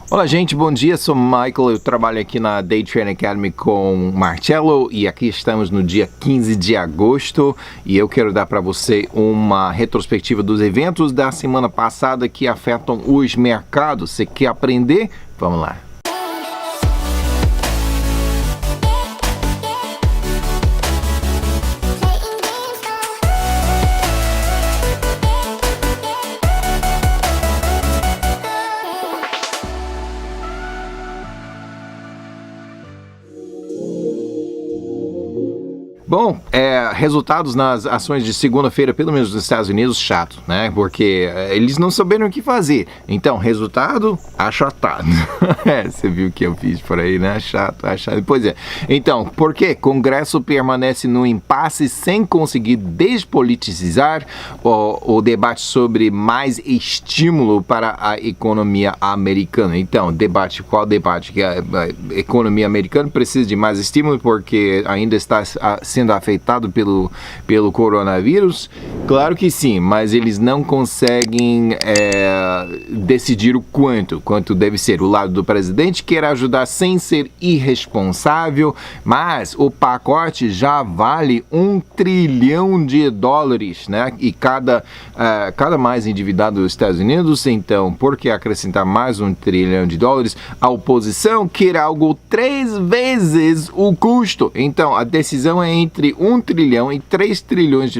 Olá, gente, bom dia. Sou Michael, eu trabalho aqui na Day Trade Academy com Marcelo e aqui estamos no dia 15 de agosto e eu quero dar para você uma retrospectiva dos eventos da semana passada que afetam os mercados. Você quer aprender? Vamos lá. Bom, resultados nas ações de segunda-feira, pelo menos nos Estados Unidos, chato, né? Porque eles não souberam o que fazer. Então, resultado, achatado. Você viu o que eu fiz por aí, né? Chato. Pois é. Então, por quê? Congresso permanece no impasse sem conseguir despolitizar o debate sobre mais estímulo para a economia americana. Então, qual debate? Que a economia americana precisa de mais estímulo porque ainda está sendo afetado pelo coronavírus? Claro que sim, mas eles não conseguem decidir o quanto deve ser. O lado do presidente quer ajudar sem ser irresponsável, mas o pacote já vale $1 trilhão, né? E cada mais endividado dos Estados Unidos, então, por que acrescentar mais $1 trilhão? A oposição quer algo 3 vezes o custo. Então, a decisão é entre $1 trilhão e $3 trilhões.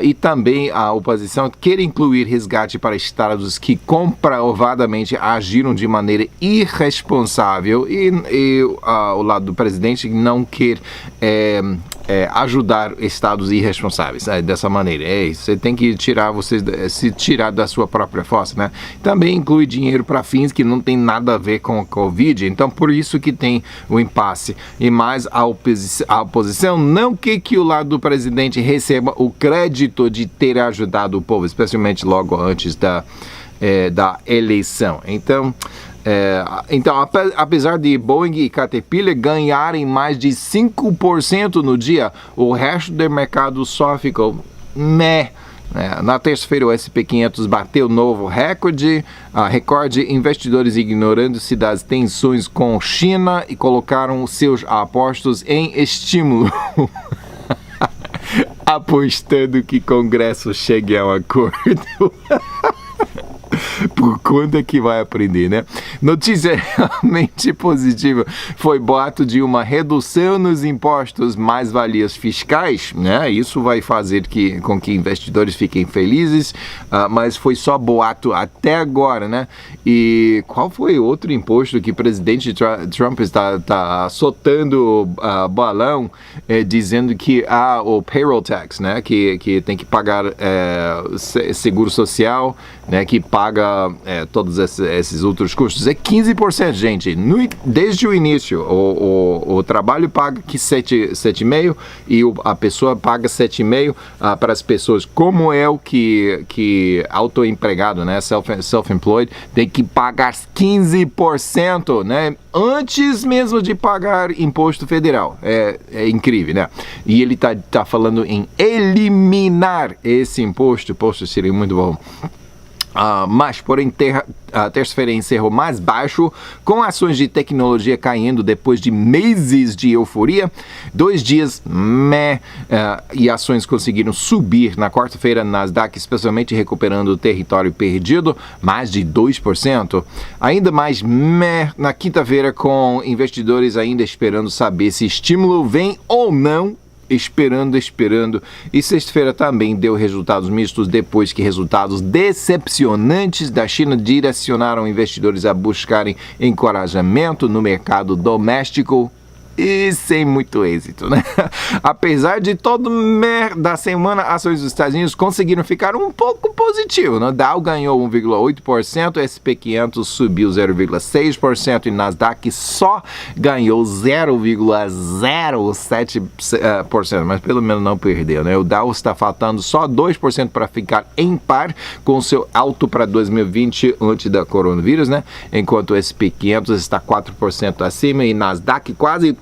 E também a oposição quer incluir resgate para estados que comprovadamente agiram de maneira irresponsável e o lado do presidente não quer ajudar estados irresponsáveis dessa maneira. Você tem que se tirar da sua própria força, né? Também inclui dinheiro para fins que não tem nada a ver com a Covid, então por isso que tem o impasse. E mais a oposição não quer que o lado do presidente receba o crédito de ter ajudado o povo, especialmente logo antes da eleição. Então, apesar de Boeing e Caterpillar ganharem mais de 5% no dia, o resto do mercado só ficou meh. Na terça-feira, o S&P 500 bateu novo recorde, investidores ignorando das tensões com China e colocaram seus apostos em estímulo. Apostando que Congresso chegue a um acordo. Por quando é que vai aprender, né? Notícia realmente positiva foi boato de uma redução nos impostos mais-valias fiscais, né? Isso vai fazer com que investidores fiquem felizes, mas foi só boato até agora, né? E qual foi outro imposto que o presidente Trump está soltando balão, dizendo que o payroll tax, né? Que tem que pagar seguro social, né? Que paga todos esses outros custos. É 15%, gente. Desde o início, o trabalho paga 7,5% e a pessoa paga 7,5% para as pessoas como eu, que autoempregado, né? Self-employed, tem que pagar 15%, né? Antes mesmo de pagar imposto federal. É incrível, né? E ele tá falando em eliminar esse imposto. Poxa, seria muito bom. Mas, porém, a terça-feira encerrou mais baixo, com ações de tecnologia caindo depois de meses de euforia. 2 dias, e ações conseguiram subir na quarta-feira, Nasdaq, especialmente recuperando o território perdido, mais de 2%. Ainda mais, na quinta-feira, com investidores ainda esperando saber se estímulo vem ou não. Esperando. E sexta-feira também deu resultados mistos depois que resultados decepcionantes da China direcionaram investidores a buscarem encorajamento no mercado doméstico. E sem muito êxito, né? Apesar de todo da semana, ações dos Estados Unidos conseguiram ficar um pouco positivo, né? Dow ganhou 1,8%, S&P 500 subiu 0,6% e Nasdaq só ganhou 0,07%, mas pelo menos não perdeu, né? O Dow está faltando só 2% para ficar em par com o seu alto para 2020 antes da coronavírus, né? Enquanto o S&P 500 está 4% acima e Nasdaq quase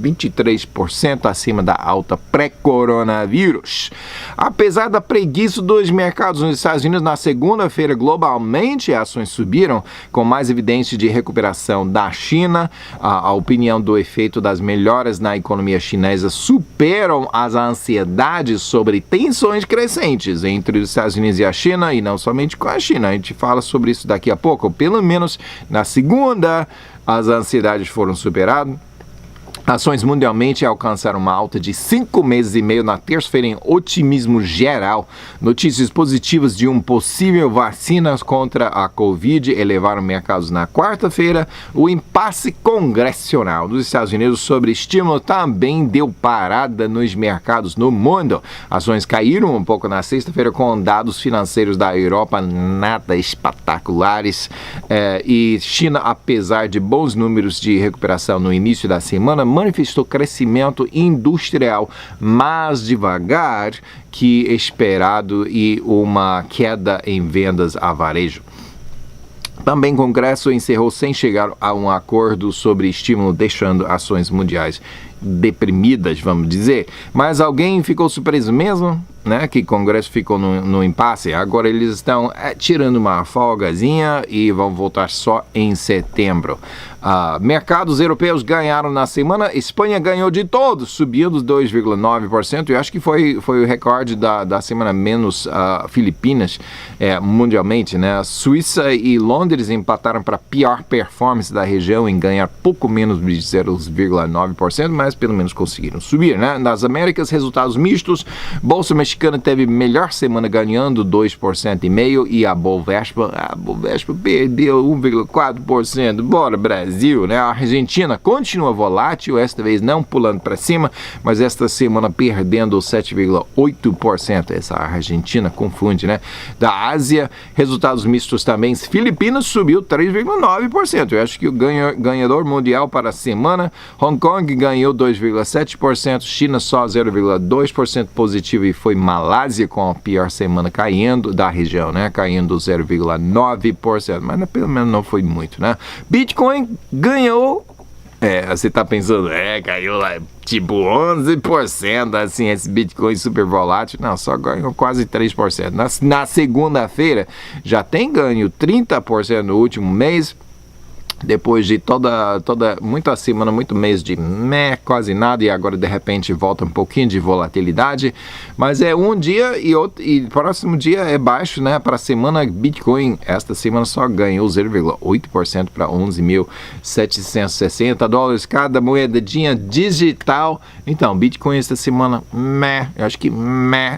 23% acima da alta pré-coronavírus. Apesar da preguiça dos mercados nos Estados Unidos, na segunda-feira, globalmente, ações subiram, com mais evidência de recuperação da China. A opinião do efeito das melhoras na economia chinesa superam as ansiedades sobre tensões crescentes entre os Estados Unidos e a China, e não somente com a China. A gente fala sobre isso daqui a pouco. Pelo menos na segunda, as ansiedades foram superadas. Ações mundialmente alcançaram uma alta de 5,5 meses na terça-feira em otimismo geral. Notícias positivas de possível vacina contra a Covid elevaram mercados na quarta-feira. O impasse congressional dos Estados Unidos sobre estímulo também deu parada nos mercados no mundo. Ações caíram um pouco na sexta-feira com dados financeiros da Europa nada espetaculares. E China, apesar de bons números de recuperação no início da semana, manifestou crescimento industrial mais devagar que esperado e uma queda em vendas a varejo. Também o Congresso encerrou sem chegar a um acordo sobre estímulo, deixando ações mundiais deprimidas, vamos dizer. Mas alguém ficou surpreso mesmo, né, que o Congresso ficou no impasse? Agora eles estão tirando uma folgazinha e vão voltar só em setembro. Mercados europeus ganharam na semana. Espanha ganhou de todos, subindo 2,9%. Eu acho que foi o recorde da semana, menos Filipinas, mundialmente, né? Suíça e Londres empataram para a pior performance da região em ganhar pouco menos de 0,9%, mas pelo menos conseguiram subir, né? Nas Américas, resultados mistos. Bolsa mexicana teve melhor semana, ganhando 2,5%, e a Bovespa perdeu 1,4%. Bora, Brasil, né? A Argentina continua volátil, esta vez não pulando para cima, mas esta semana perdendo 7,8%. Essa Argentina confunde, né? Da Ásia, resultados mistos também. Filipinas subiu 3,9%. Eu acho que o ganhador mundial para a semana. Hong Kong ganhou 2,7%, China só 0,2% positivo, e foi Malásia com a pior semana caindo da região, né? Caindo 0,9%, mas pelo menos não foi muito, né? Bitcoin ganhou, você tá pensando, caiu lá tipo 11%, assim, esse Bitcoin super volátil. Não, só ganhou quase 3%. Na segunda-feira já tem ganho 30% no último mês, depois de muita semana, muito mês de quase nada, e agora de repente volta um pouquinho de volatilidade, mas um dia e próximo dia é baixo, né? Para a semana, Bitcoin esta semana só ganhou 0,8% para 11.760 dólares cada moedinha digital. Então, Bitcoin esta semana, eu acho que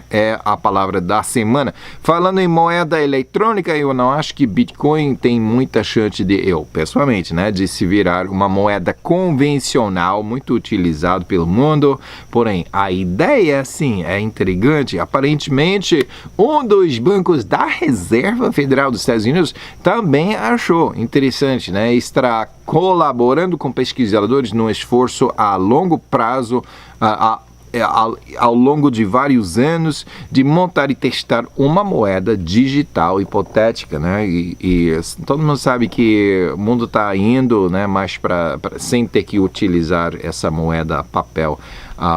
é a palavra da semana. Falando em moeda eletrônica, eu não acho que Bitcoin tem muita chance pessoalmente, né, de se virar uma moeda convencional muito utilizado pelo mundo. Porém, a ideia, sim, é intrigante. Aparentemente, um dos bancos da Reserva Federal dos Estados Unidos também achou interessante, né, estar colaborando com pesquisadores num esforço a longo prazo, ao longo de vários anos, de montar e testar uma moeda digital hipotética, né? E todo mundo sabe que o mundo está indo, né, mais sem ter que utilizar essa moeda papel,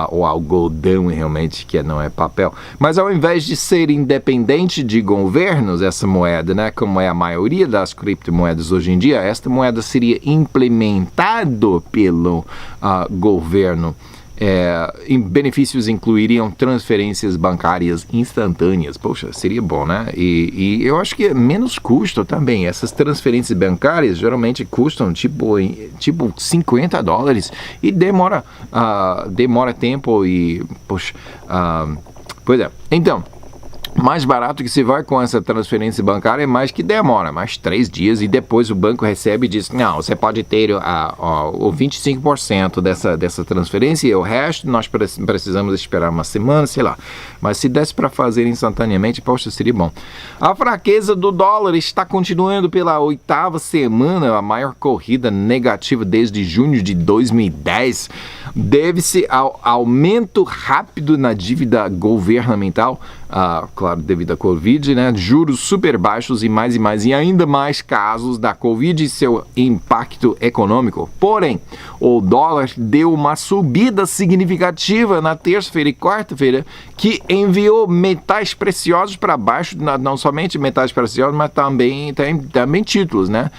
ou algodão, realmente, que não é papel. Mas ao invés de ser independente de governos, essa moeda, né, como é a maioria das criptomoedas hoje em dia, esta moeda seria implementado pelo governo. Benefícios incluiriam transferências bancárias instantâneas. Poxa, seria bom, né? E eu acho que é menos custo também. Essas transferências bancárias geralmente custam tipo $50 e demora tempo e, poxa, pois é. Então, mais barato que se vai com essa transferência bancária, mais que demora, mais 3 dias, e depois o banco recebe e diz, não, você pode ter o 25% dessa transferência, e o resto nós precisamos esperar uma semana, sei lá. Mas se desse para fazer instantaneamente, poxa, seria bom. A fraqueza do dólar está continuando pela 8ª semana, a maior corrida negativa desde junho de 2010. Deve-se ao aumento rápido na dívida governamental, claro, devido à Covid, né? Juros super baixos e ainda mais casos da Covid e seu impacto econômico. Porém, o dólar deu uma subida significativa na terça-feira e quarta-feira, que enviou metais preciosos para baixo, não somente metais preciosos, mas também títulos, né?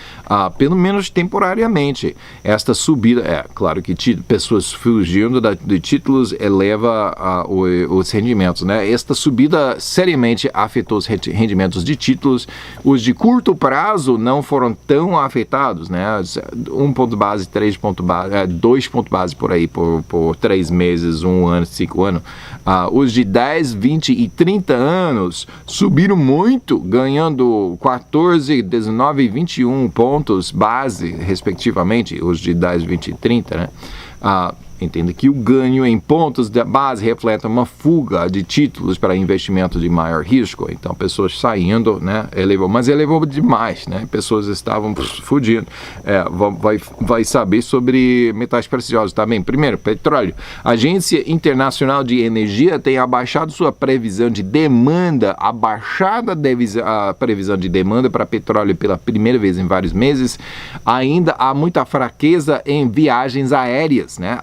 Pelo menos temporariamente. Esta subida, claro que pessoas fugindo de títulos eleva os rendimentos, né? Esta subida seriamente afetou os rendimentos de títulos. Os de curto prazo não foram tão afetados, né? 1 ponto base, 3 pontos base, 2 pontos base por aí, por 3 meses, 1 ano, 5 anos. Os de 10, 20 e 30 anos subiram muito, ganhando 14, 19 e 21 pontos base, respectivamente, os de 10, 20 e 30, né? Entenda que o ganho em pontos da base reflete uma fuga de títulos para investimento de maior risco. Então, pessoas saindo, né, elevou demais, né? Pessoas estavam fugindo. Vai saber sobre metais preciosos também. Primeiro, petróleo. A Agência Internacional de Energia tem abaixado sua previsão de demanda, a previsão de demanda para petróleo pela primeira vez em vários meses. Ainda há muita fraqueza em viagens aéreas, né?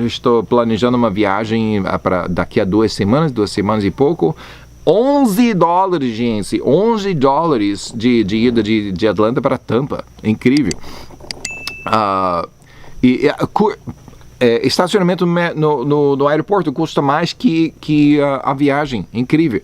Estou planejando uma viagem para daqui a 2 semanas e pouco. $11, gente, $11 de ida de Atlanta para Tampa, incrível. Estacionamento no aeroporto custa mais que a viagem, incrível.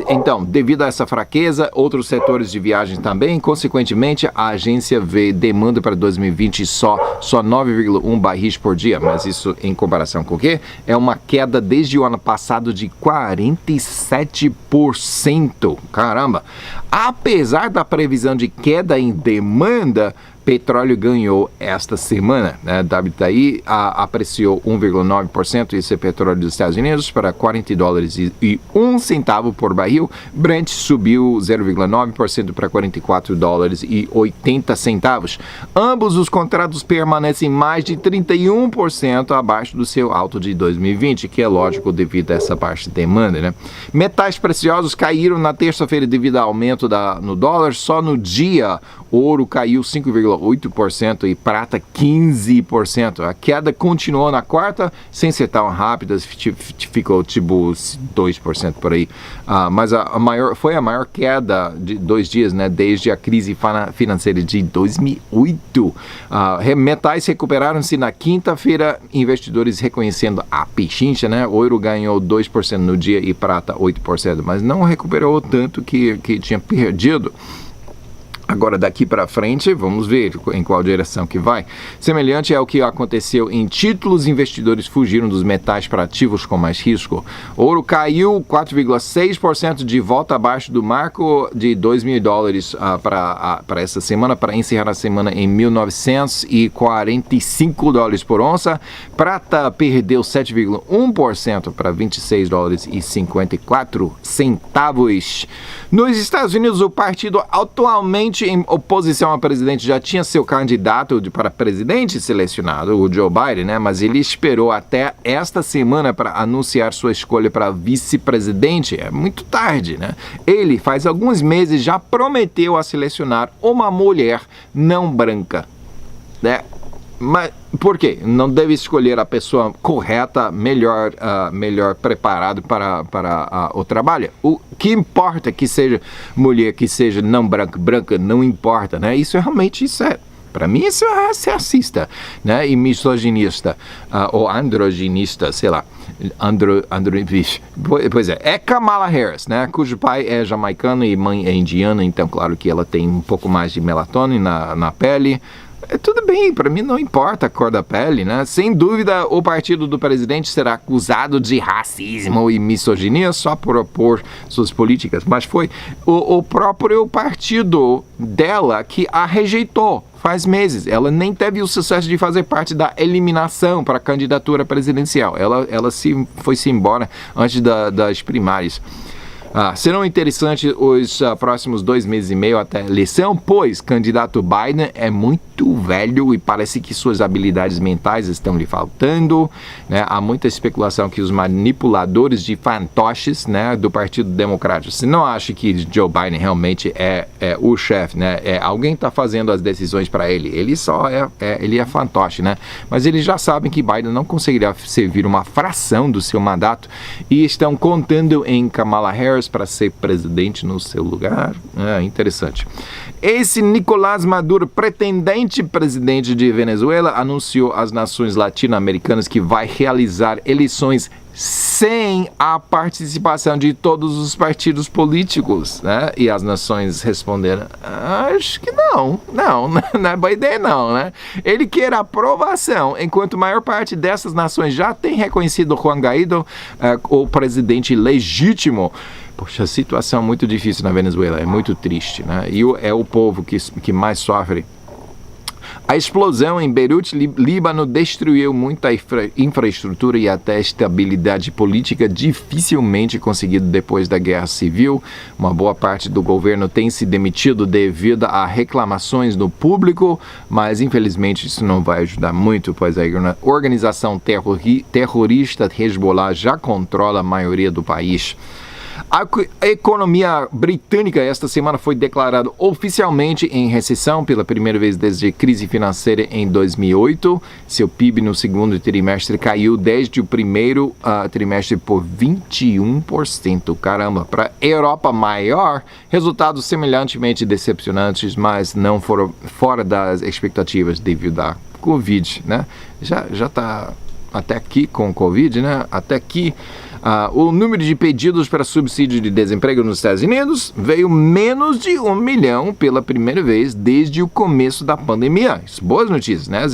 Então, devido a essa fraqueza, outros setores de viagem também, consequentemente, a agência vê demanda para 2020 só 9,1 barris por dia, mas isso em comparação com o quê? É uma queda desde o ano passado de 47%. Caramba! Apesar da previsão de queda em demanda, petróleo ganhou esta semana, né? WTI apreciou 1,9%, isso é petróleo dos Estados Unidos, para $40,01 por barril. Brent subiu 0,9% para $44,80. Ambos os contratos permanecem mais de 31% abaixo do seu alto de 2020, que é lógico devido a essa baixa demanda, né? Metais preciosos caíram na terça-feira devido ao aumento no dólar. Só no dia, ouro caiu 5,8% e prata 15%. A queda continuou na quarta, sem ser tão rápida, ficou tipo 2% por aí. Mas foi a maior queda de 2 dias, né, desde a crise financeira de 2008. Metais recuperaram-se na quinta-feira, investidores reconhecendo a pechincha, né? Ouro ganhou 2% no dia e prata 8%, mas não recuperou tanto que tinha perdido. Agora, daqui para frente, vamos ver em qual direção que vai. Semelhante ao que aconteceu em títulos, investidores fugiram dos metais para ativos com mais risco. Ouro caiu 4,6% de volta abaixo do marco de $2.000 para essa semana, para encerrar a semana em $1.945 por onça. Prata perdeu 7,1% para $26,54. Nos Estados Unidos, o partido atualmente em oposição ao presidente já tinha seu candidato para presidente selecionado, o Joe Biden, né? Mas ele esperou até esta semana para anunciar sua escolha para vice-presidente. É muito tarde, né? Ele, faz alguns meses, já prometeu a selecionar uma mulher não branca, né? Mas por quê? Não deve escolher a pessoa correta, melhor preparado para o trabalho. O que importa é que seja mulher, que seja não branca não importa, né? Para mim, isso é racista, né? E misoginista, ou androginista, sei lá. Pois é Kamala Harris, né? Cujo pai é jamaicano e mãe é indiana, então claro que ela tem um pouco mais de melatônina na pele. Tudo bem, para mim não importa a cor da pele, né? Sem dúvida, o partido do presidente será acusado de racismo e misoginia só por opor suas políticas, mas foi o próprio partido dela que a rejeitou faz meses. Ela nem teve o sucesso de fazer parte da eliminação para a candidatura presidencial. Ela foi-se embora antes das primárias. Serão interessantes os próximos 2 meses e meio até a eleição, pois o candidato Biden é muito velho e parece que suas habilidades mentais estão lhe faltando, né? Há muita especulação que os manipuladores de fantoches, né, do Partido Democrático, se não acha que Joe Biden realmente é o chefe, né? Alguém está fazendo as decisões para ele. Ele só ele é fantoche, né? Mas eles já sabem que Biden não conseguirá servir uma fração do seu mandato e estão contando em Kamala Harris para ser presidente no seu lugar. Interessante. Esse Nicolás Maduro, pretendente presidente de Venezuela, anunciou às nações latino-americanas que vai realizar eleições sem a participação de todos os partidos políticos, né? E as nações responderam, acho que não é boa ideia não, né? Ele quer aprovação, enquanto a maior parte dessas nações já tem reconhecido Juan Guaidó, o presidente legítimo. Poxa, a situação é muito difícil na Venezuela, é muito triste, né? E é o povo que mais sofre. A explosão em Beirute, Líbano, destruiu muita infraestrutura e até estabilidade política dificilmente conseguida depois da guerra civil. Uma boa parte do governo tem se demitido devido a reclamações do público, mas infelizmente isso não vai ajudar muito, pois a organização terrorista Hezbollah já controla a maioria do país. A economia britânica esta semana foi declarada oficialmente em recessão pela primeira vez desde a crise financeira em 2008. Seu PIB no segundo trimestre caiu desde o primeiro trimestre por 21%. Caramba, para a Europa maior, resultados semelhantemente decepcionantes, mas não foram fora das expectativas devido à Covid, né? Já está até aqui com o Covid, né? Até aqui. O número de pedidos para subsídio de desemprego nos Estados Unidos veio menos de 1 milhão pela primeira vez desde o começo da pandemia. Isso, boas notícias, né?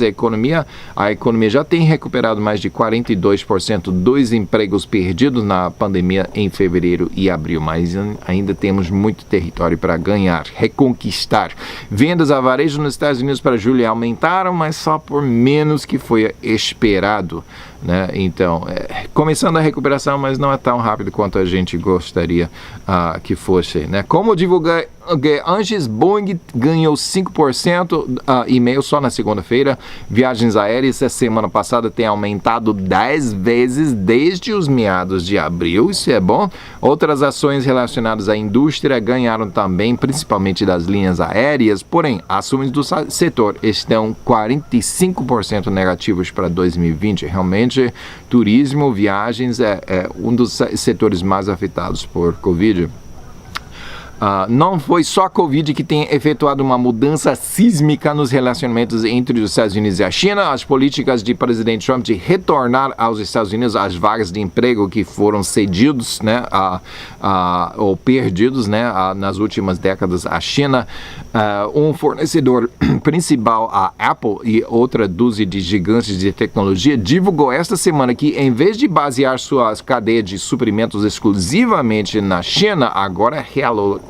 A economia já tem recuperado mais de 42% dos empregos perdidos na pandemia em fevereiro e abril, mas ainda temos muito território para ganhar, reconquistar. Vendas a varejo nos Estados Unidos para julho aumentaram, mas só por menos que foi esperado, né? Então, começando a recuperação, mas não é tão rápido quanto a gente gostaria que fosse, né? Como divulgar antes, Boeing ganhou 5% e meio só na segunda-feira. Viagens aéreas essa semana passada têm aumentado 10 vezes desde os meados de abril, isso é bom. Outras ações relacionadas à indústria ganharam também, principalmente das linhas aéreas, porém, ações do setor estão 45% negativos para 2020. Realmente, turismo, viagens é um dos setores mais afetados por Covid. Não foi só a Covid que tem efetuado uma mudança sísmica nos relacionamentos entre os Estados Unidos e a China. As políticas de presidente Trump de retornar aos Estados Unidos as vagas de emprego que foram cedidos, né, ou perdidos, né, nas últimas décadas à China. Um fornecedor principal, a Apple, e outra dúzia de gigantes de tecnologia, divulgou esta semana que, em vez de basear suas cadeias de suprimentos exclusivamente na China, agora realocará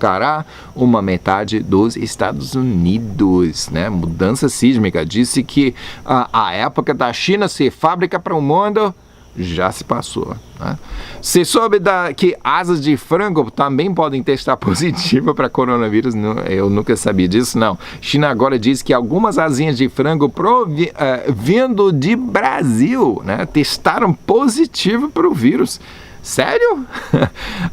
uma metade dos Estados Unidos, né? Mudança sísmica. Disse que a época da China ser fábrica para o mundo já se passou, né? Você soube que asas de frango também podem testar positivo para coronavírus? Não, eu nunca sabia disso, não. China agora diz que algumas asinhas de frango vindo de Brasil, né, testaram positivo para o vírus. Sério?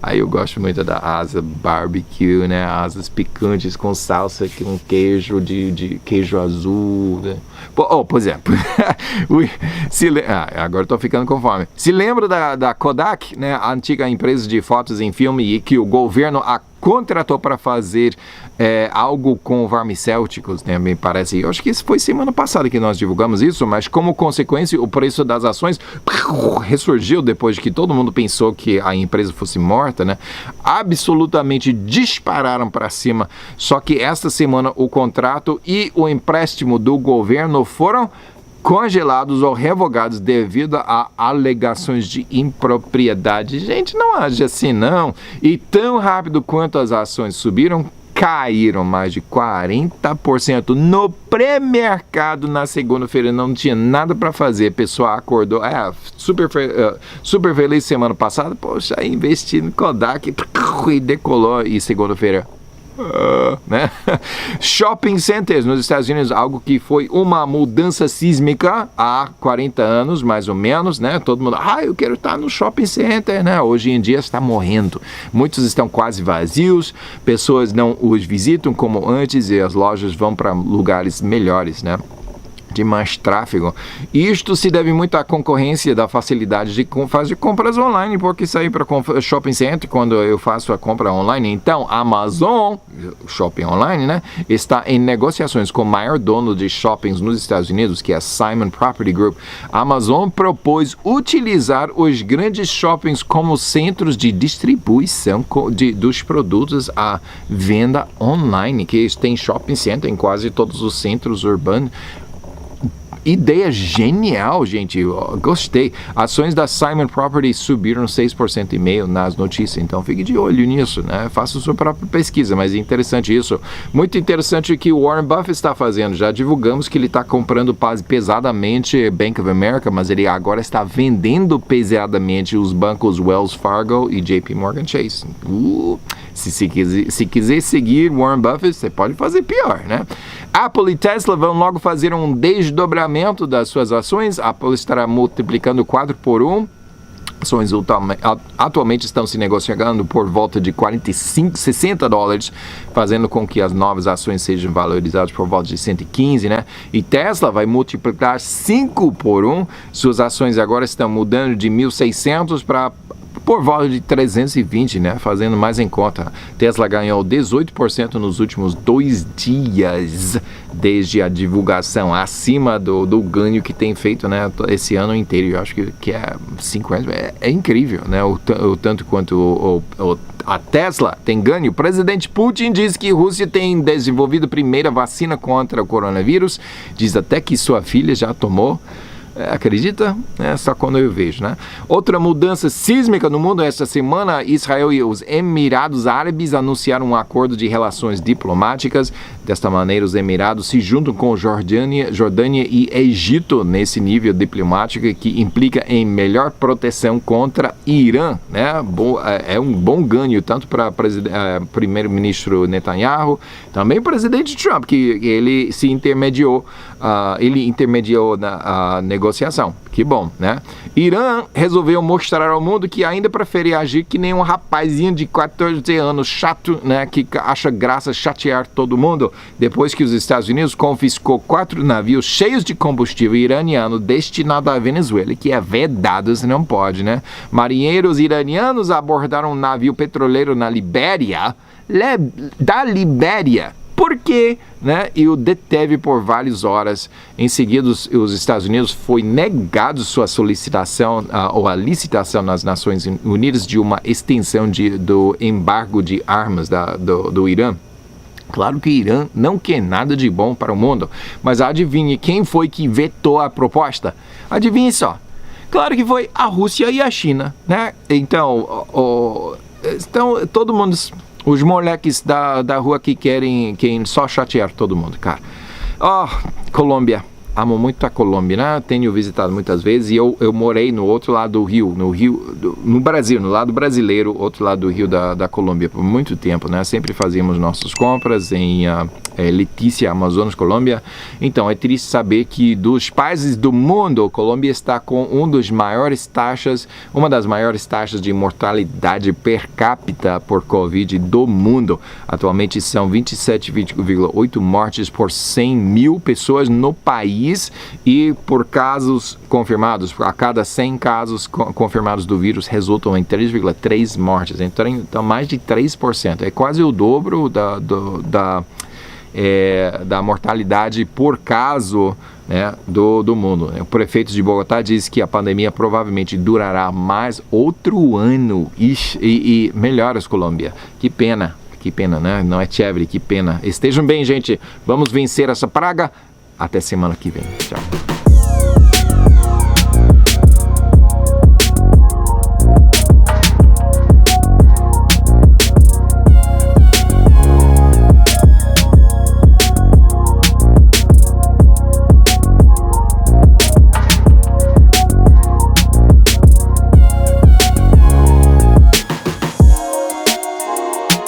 Aí eu gosto muito da asa barbecue, né? Asas picantes com salsa, com queijo de queijo azul, né? Pois é. Agora eu tô ficando com fome. Se lembra da Kodak, né? A antiga empresa de fotos em filme, e que o governo contratou para fazer algo com farmacêuticos, né? Me parece. Eu acho que isso foi semana passada que nós divulgamos isso, mas como consequência o preço das ações ressurgiu depois de que todo mundo pensou que a empresa fosse morta, né? Absolutamente dispararam para cima. Só que esta semana o contrato e o empréstimo do governo foram congelados ou revogados devido a alegações de impropriedade. Gente, não age assim não. E tão rápido quanto as ações subiram, caíram mais de 40%. No pré-mercado na segunda-feira não tinha nada para fazer. A pessoa acordou, super feliz semana passada, poxa, investi no Kodak e decolou, e segunda-feira né? Shopping centers nos Estados Unidos, algo que foi uma mudança sísmica há 40 anos, mais ou menos, né? Todo mundo, eu quero estar no shopping center, né? Hoje em dia está morrendo. Muitos estão quase vazios, pessoas não os visitam como antes e as lojas vão para lugares melhores, né? De mais tráfego. Isto se deve muito à concorrência da facilidade de fazer compras online, porque sair para shopping center quando eu faço a compra online. Então, a Amazon, shopping online, né, está em negociações com o maior dono de shoppings nos Estados Unidos, que é a Simon Property Group. A Amazon propôs utilizar os grandes shoppings como centros de distribuição dos produtos à venda online, que tem shopping center em quase todos os centros urbanos. Ideia genial, gente. Eu gostei. Ações da Simon Property subiram 6,5% nas notícias. Então, fique de olho nisso, né? Faça sua própria pesquisa, mas é interessante isso. Muito interessante o que o Warren Buffett está fazendo. Já divulgamos que ele está comprando pesadamente Bank of America, mas ele agora está vendendo pesadamente os bancos Wells Fargo e JP Morgan Chase. Se quiser seguir Warren Buffett, você pode fazer pior, né? Apple e Tesla vão logo fazer um desdobramento das suas ações. Apple estará multiplicando 4 por 1. Ações atualmente estão se negociando por volta de $60, fazendo com que as novas ações sejam valorizadas por volta de 115, né? E Tesla vai multiplicar 5 por 1. Suas ações agora estão mudando de 1.600 para por volta de 320, né? Fazendo mais em conta. Tesla ganhou 18% nos últimos 2 dias, desde a divulgação, acima do ganho que tem feito, né, esse ano inteiro. Eu acho que é 50, é incrível, né? O tanto quanto a Tesla tem ganho. O presidente Putin diz que a Rússia tem desenvolvido a primeira vacina contra o coronavírus. Diz até que sua filha já tomou. Acredita? É só quando eu vejo, né? Outra mudança sísmica no mundo esta semana, Israel e os Emirados Árabes anunciaram um acordo de relações diplomáticas. Desta maneira, os Emirados se juntam com Jordânia e Egito nesse nível diplomático que implica em melhor proteção contra Irã, né? É um bom ganho tanto para primeiro-ministro Netanyahu, também o presidente Trump, que ele se intermediou, na negociação. Que bom, né? Irã resolveu mostrar ao mundo que ainda prefere agir que nem um rapazinho de 14 anos chato, né? Que acha graça chatear todo mundo. Depois que os Estados Unidos confiscou 4 navios cheios de combustível iraniano destinado à Venezuela, que é vedado, você não pode, né? Marinheiros iranianos abordaram um navio petroleiro na Libéria, Por quê? Né? E o deteve por várias horas. Em seguida, os Estados Unidos foi negado sua solicitação ou a licitação nas Nações Unidas de uma extensão do embargo de armas do Irã. Claro que o Irã não quer nada de bom para o mundo, mas adivinhe quem foi que vetou a proposta? Adivinhe só. Claro que foi a Rússia e a China, né? Então, todo mundo... Os moleques da rua que querem só chatear todo mundo, cara. Colômbia. Amo muito a Colômbia, né? Tenho visitado muitas vezes e eu morei no outro lado do rio, no Brasil, no lado brasileiro, outro lado do rio da Colômbia por muito tempo, né? Sempre fazíamos nossas compras em Letícia, Amazonas, Colômbia. Então, é triste saber que dos países do mundo, a Colômbia está com uma das maiores taxas de mortalidade per capita por Covid do mundo. Atualmente são 27,8 mortes por 100 mil pessoas no país. E por casos confirmados, a cada 100 casos confirmados do vírus resultam em 3,3 mortes. Então, mais de 3%. É quase o dobro da mortalidade por caso, né, do mundo. O prefeito de Bogotá diz que a pandemia provavelmente durará mais outro ano. E melhoras, Colômbia. Que pena, né? Não é chévere, que pena. Estejam bem, gente. Vamos vencer essa praga. Até semana que vem. Tchau.